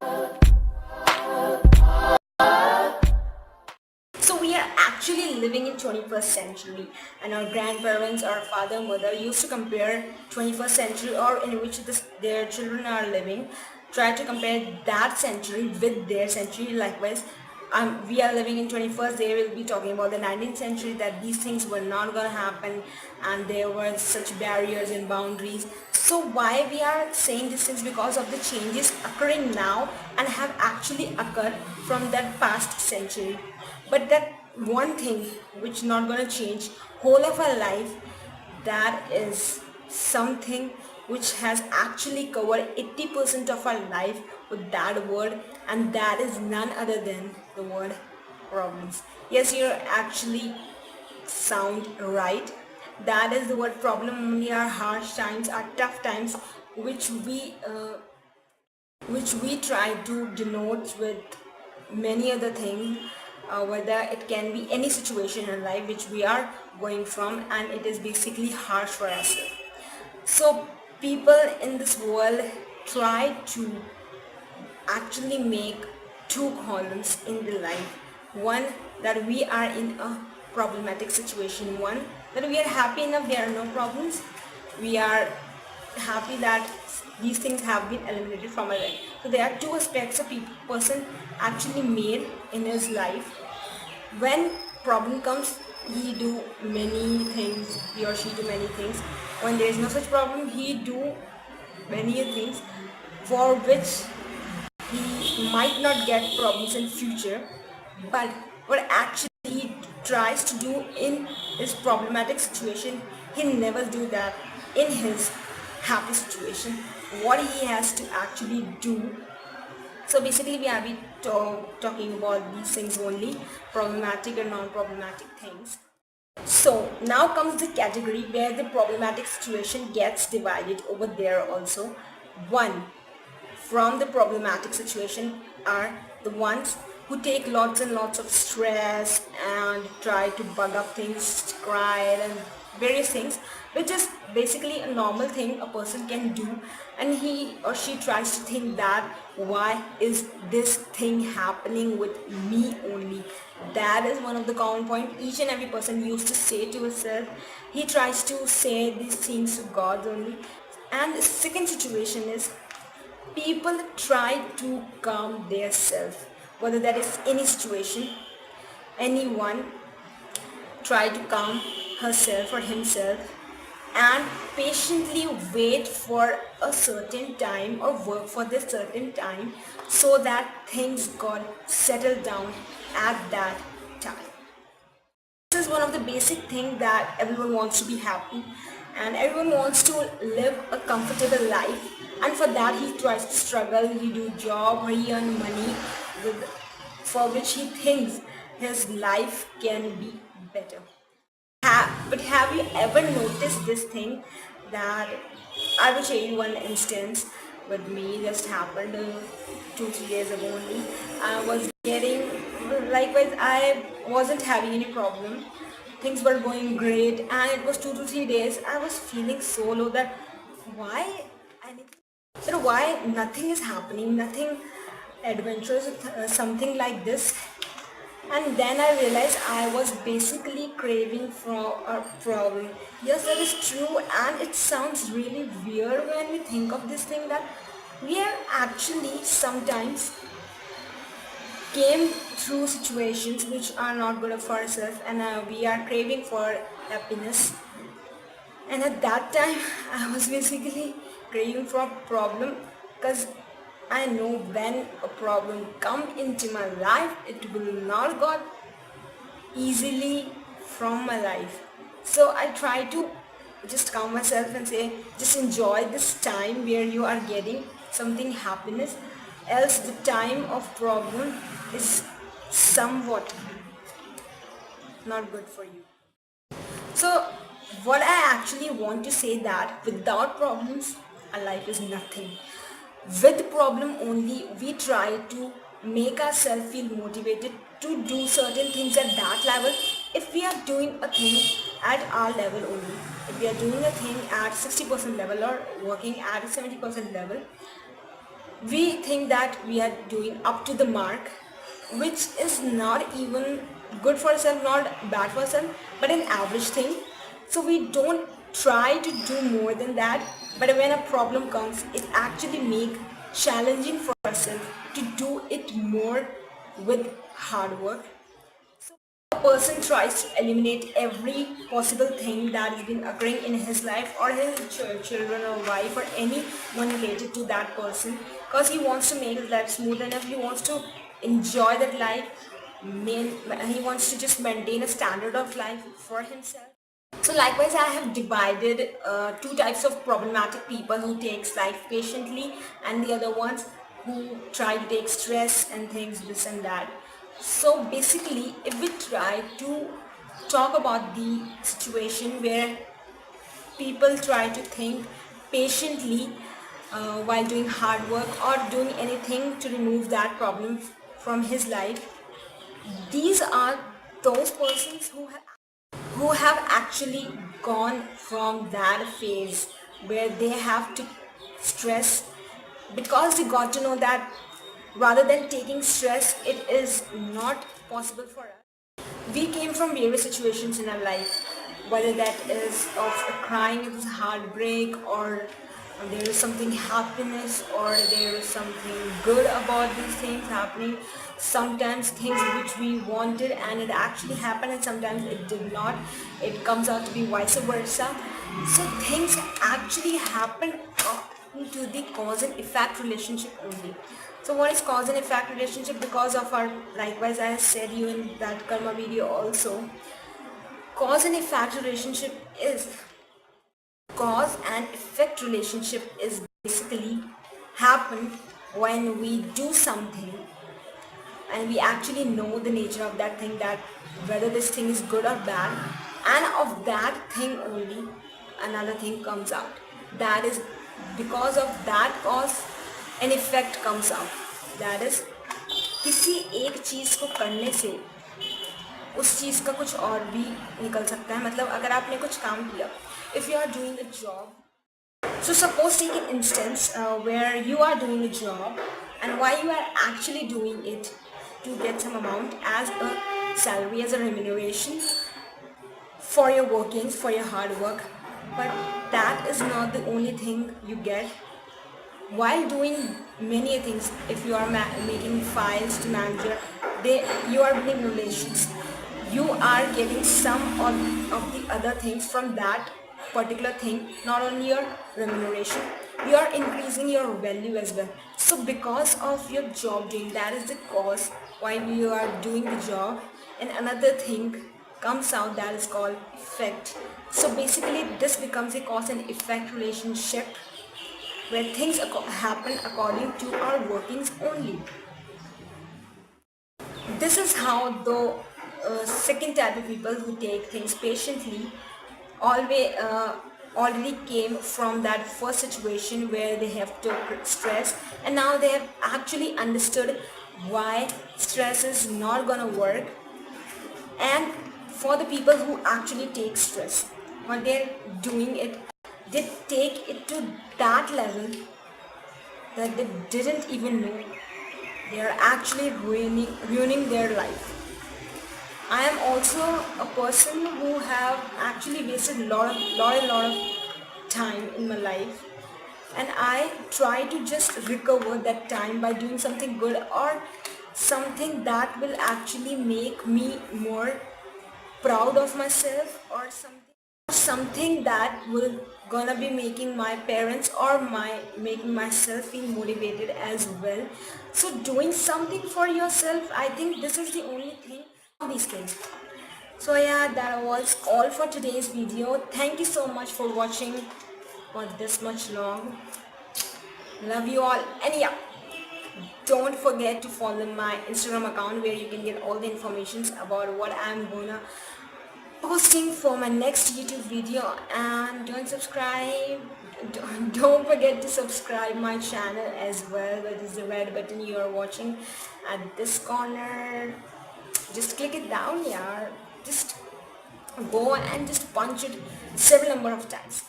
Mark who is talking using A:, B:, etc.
A: So we are actually living in 21st century, and our grandparents, our father, mother used to compare 21st century or in which their children are living, try to compare that century with their century. Likewise, we are living in 21st, they will be talking about the 19th century, that these things were not going to happen and there were such barriers and boundaries. So why we are saying these things? Because of the changes occurring now and have actually occurred from that past century. But that one thing which not gonna change whole of our life, that is something which has actually covered 80% of our life with that word, and that is none other than the word problems. Yes, you're actually sound right. That is the word problem. Only our harsh times, our tough times, which we try to denote with many other things, whether it can be any situation in life which we are going from, and it is basically harsh for us. So people in this world try to actually make two columns in the life. One, that we are in a problematic situation. One, that we are happy enough, there are no problems. We are happy that these things have been eliminated from our life. So there are two aspects a person actually made in his life. When problem comes, he or she do many things. When there is no such problem, he do many things for which he might not get problems in future, but what actually he tries to do in his problematic situation, he never do that in his happy situation. What he has to actually do. So basically we have been talking about these things only, problematic and non-problematic things. So now comes the category where the problematic situation gets divided over there also. One, from the problematic situation are the ones who take lots and lots of stress and try to bug up things, cry and various things, which is basically a normal thing a person can do, and he or she tries to think that why is this thing happening with me only. That is one of the common point each and every person used to say to himself. He tries to say these things to God only. And the second situation is people try to calm their self, whether that is any situation. Anyone try to calm herself or himself and patiently wait for a certain time or work for this certain time so that things got settled down at that time. This is one of the basic things that everyone wants to be happy and everyone wants to live a comfortable life, and for that he tries to struggle, he do job or he earn money with, for which he thinks his life can be better. But have you ever noticed this thing that I will show you one instance with me just happened 2 3 days ago only. I was getting, likewise I wasn't having any problem. Things were going great and it was 2 to 3 days. I was feeling so low that why I need, why nothing is happening, nothing adventurous, something like this. And then I realized I was basically craving for a problem. Yes, that is true, and it sounds really weird when we think of this thing that we are actually sometimes came through situations which are not good for ourselves, and we are craving for happiness. And at that time, I was basically craving for a problem because I know when a problem come into my life, it will not go easily from my life. So I try to just calm myself and say, just enjoy this time where you are getting something happiness, else the time of problem is somewhat not good for you. So what I actually want to say that without problems, our life is nothing. With problem only, we try to make ourselves feel motivated to do certain things at that level. If we are doing a thing at our level only, if we are doing a thing at 60% level or working at a 70% level, We think that we are doing up to the mark, which is not even good for ourselves, not bad for ourselves, but an average thing. So we don't try to do more than that. But when a problem comes, it actually make challenging for ourselves to do it more with hard work. A person tries to eliminate every possible thing that has been occurring in his life or his children or wife or anyone related to that person, because he wants to make his life smooth enough, he wants to enjoy that life, he wants to just maintain a standard of life for himself. So likewise, I have divided two types of problematic people who takes life patiently and the other ones who try to take stress and things this and that. So basically, if we try to talk about the situation where people try to think patiently while doing hard work or doing anything to remove that problem from his life, these are those persons who have actually gone from that phase where they have to stress, because they got to know that rather than taking stress, it is not possible for us. We came from various situations in our life, whether that is of crying, it was heartbreak, or there is something happiness, or there is something good about these things happening. Sometimes things which we wanted and it actually happened, and sometimes it did not. It comes out to be vice versa. So things actually happen to the cause and effect relationship only. So what is cause and effect relationship? Because of our, likewise I said you in that karma video also, cause and effect relationship is cause and effect relationship is basically happen when we do something and we actually know the nature of that thing, that whether this thing is good or bad, and of that thing only another thing comes out. That is, because of that cause an effect comes out. That is, किसी एक चीज को करने से उस चीज का कुछ और भी निकल सकता है. मतलब अगर आपने कुछ काम किया, if you are doing a job, so suppose take an instance where you are doing a job, and why you are actually doing it to get some amount as a salary, as a remuneration for your workings, for your hard work. But that is not the only thing you get. While doing many things, if you are making files to manager, you are building relations, you are getting some of the other things from that particular thing. Not only your remuneration, you are increasing your value as well. So because of your job doing, that is the cause why you are doing the job, and another thing comes out, that is called effect. So basically this becomes a cause and effect relationship where things happen according to our workings only. This is how the second type of people who take things patiently always already came from that first situation where they have to stress, and now they have actually understood why stress is not gonna work. And for the people who actually take stress, what they're doing it, they take it to that level that they didn't even know they are actually ruining their life. I am also a person who have actually wasted a lot of time in my life, and I try to just recover that time by doing something good or something that will actually make me more proud of myself, or something that will gonna be making my parents or making myself feel motivated as well. So doing something for yourself, I think this is the only thing of these things. So yeah, that was all for today's video. Thank you so much for watching for this much long. Love you all, and yeah, don't forget to follow my Instagram account where you can get all the informations about what I'm gonna posting for my next YouTube video. And don't forget to subscribe my channel as well. That is the red button you are watching at this corner. Just click it down, yeah. Just go and just punch it several number of times.